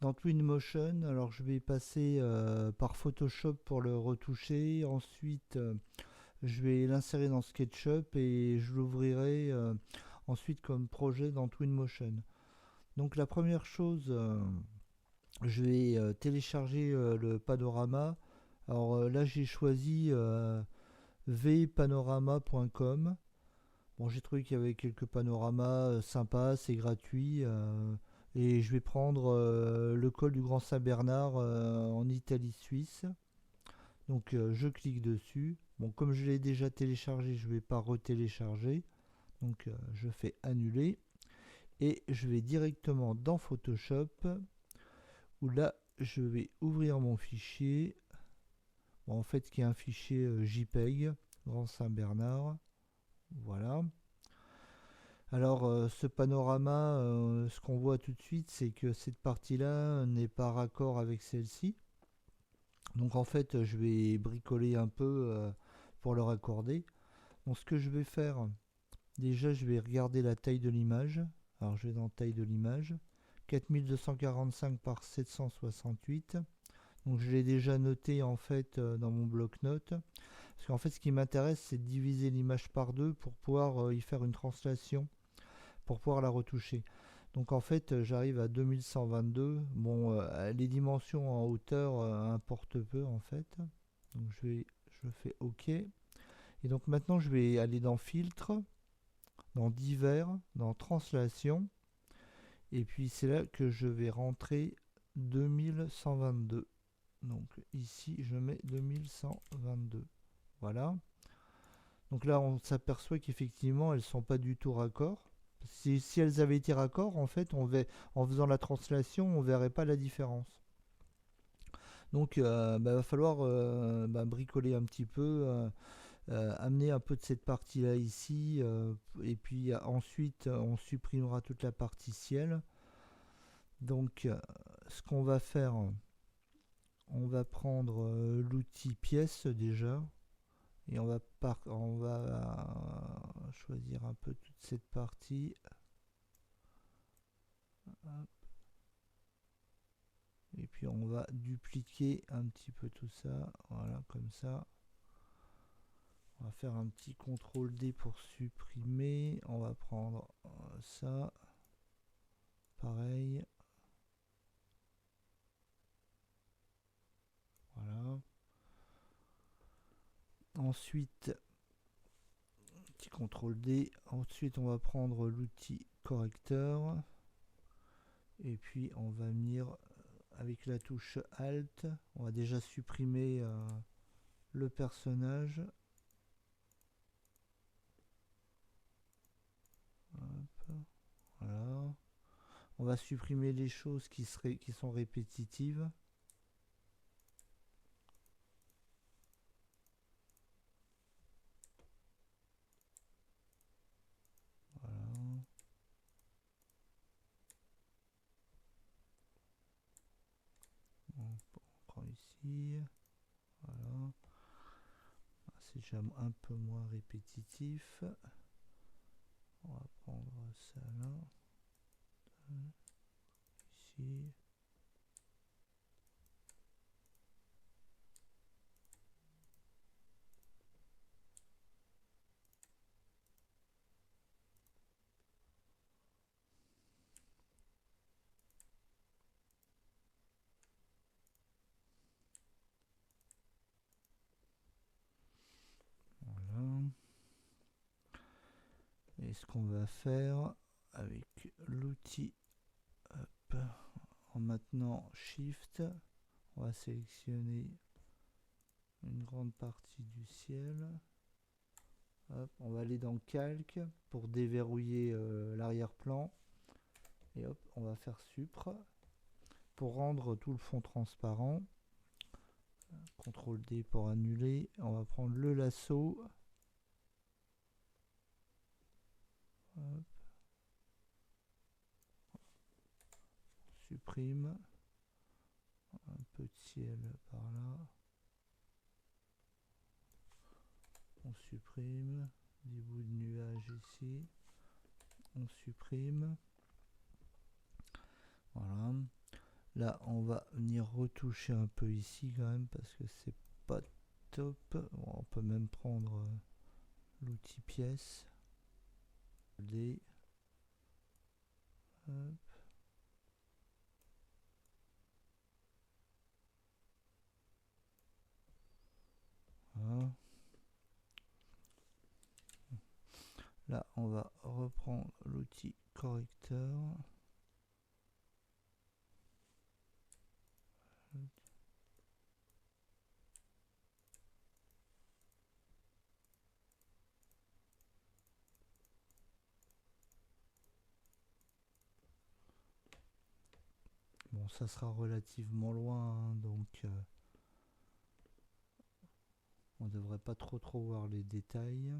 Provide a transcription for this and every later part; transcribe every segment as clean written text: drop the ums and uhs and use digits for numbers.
dans Twinmotion, alors je vais passer par Photoshop pour le retoucher. Ensuite, je vais l'insérer dans SketchUp et je l'ouvrirai ensuite comme projet dans Twinmotion. Donc la première chose, je vais télécharger le panorama. Alors là, j'ai choisi vpanorama.com. Bon, j'ai trouvé qu'il y avait quelques panoramas sympas, c'est gratuit. Et je vais prendre le col du Grand Saint-Bernard en Italie suisse. Donc je clique dessus. Bon, comme je l'ai déjà téléchargé, je ne vais pas retélécharger. Donc je fais annuler. Et je vais directement dans Photoshop, où là, je vais ouvrir mon fichier. Bon, en fait, qui est un fichier JPEG, Grand Saint-Bernard. Voilà. Alors, ce panorama, ce qu'on voit tout de suite, c'est que cette partie-là n'est pas raccord avec celle-ci. Donc, en fait, je vais bricoler un peu pour le raccorder. Donc, ce que je vais faire, déjà, je vais regarder la taille de l'image. Alors, je vais dans taille de l'image. 4245 par 768. Donc, je l'ai déjà noté, en fait, dans mon bloc-notes. Parce qu'en fait, ce qui m'intéresse, c'est de diviser l'image par deux pour pouvoir y faire une translation, pour pouvoir la retoucher. Donc en fait, j'arrive à 2122. Bon, les dimensions en hauteur importent peu en fait. Donc je fais OK. Et donc maintenant, je vais aller dans Filtre, dans Divers, dans Translation. Et puis c'est là que je vais rentrer 2122. Donc ici, je mets 2122. Voilà. Donc là, on s'aperçoit qu'effectivement, elles ne sont pas du tout raccord. Si elles avaient été raccord, en fait, en faisant la translation, on ne verrait pas la différence. Donc, il va falloir bricoler un petit peu, amener un peu de cette partie-là ici, et puis ensuite, on supprimera toute la partie ciel. Donc, ce qu'on va faire, on va prendre l'outil pièce déjà. Et on va choisir un peu toute cette partie. Et puis on va dupliquer un petit peu tout ça. Voilà, comme ça. On va faire un petit CTRL D pour supprimer. On va prendre ça. Pareil. Voilà. Ensuite, petit CTRL D. Ensuite, on va prendre l'outil correcteur. Et puis on va venir avec la touche Alt. On va déjà supprimer le personnage. Hop, voilà. On va supprimer les choses qui sont répétitives. Voilà. On prend ici. Voilà. C'est déjà un peu moins répétitif. On va prendre ça là. Ici. Voilà. Et ce qu'on va faire avec l'outil en maintenant Shift, on va sélectionner une grande partie du ciel. Hop, on va aller dans Calque pour déverrouiller l'arrière-plan. Et hop, on va faire Supre pour rendre tout le fond transparent. CTRL D pour annuler. On va prendre le lasso. Hop. Supprime. Un peu de ciel par là. On supprime. Des bouts de nuages ici. On supprime. Voilà. Là, on va venir retoucher un peu ici quand même parce que c'est pas top. Bon, on peut même prendre l'outil pièce. D. Hop. Voilà. Là, on va reprendre l'outil correcteur. Bon, ça sera relativement loin, hein, donc on devrait pas trop voir les détails.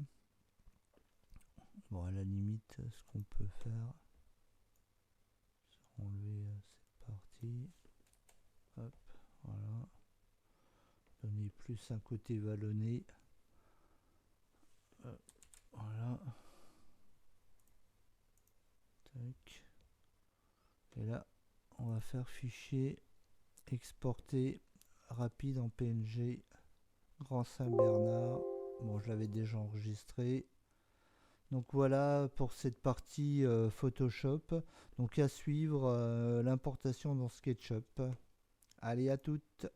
Bon, à la limite, ce qu'on peut faire, c'est enlever cette partie. Hop, voilà. Donner plus un côté vallonné. Voilà. Tac. Et là, on va faire fichier exporter rapide en PNG Grand Saint-Bernard. Bon, je l'avais déjà enregistré. Donc voilà pour cette partie Photoshop. Donc à suivre l'importation dans SketchUp. Allez, à toutes.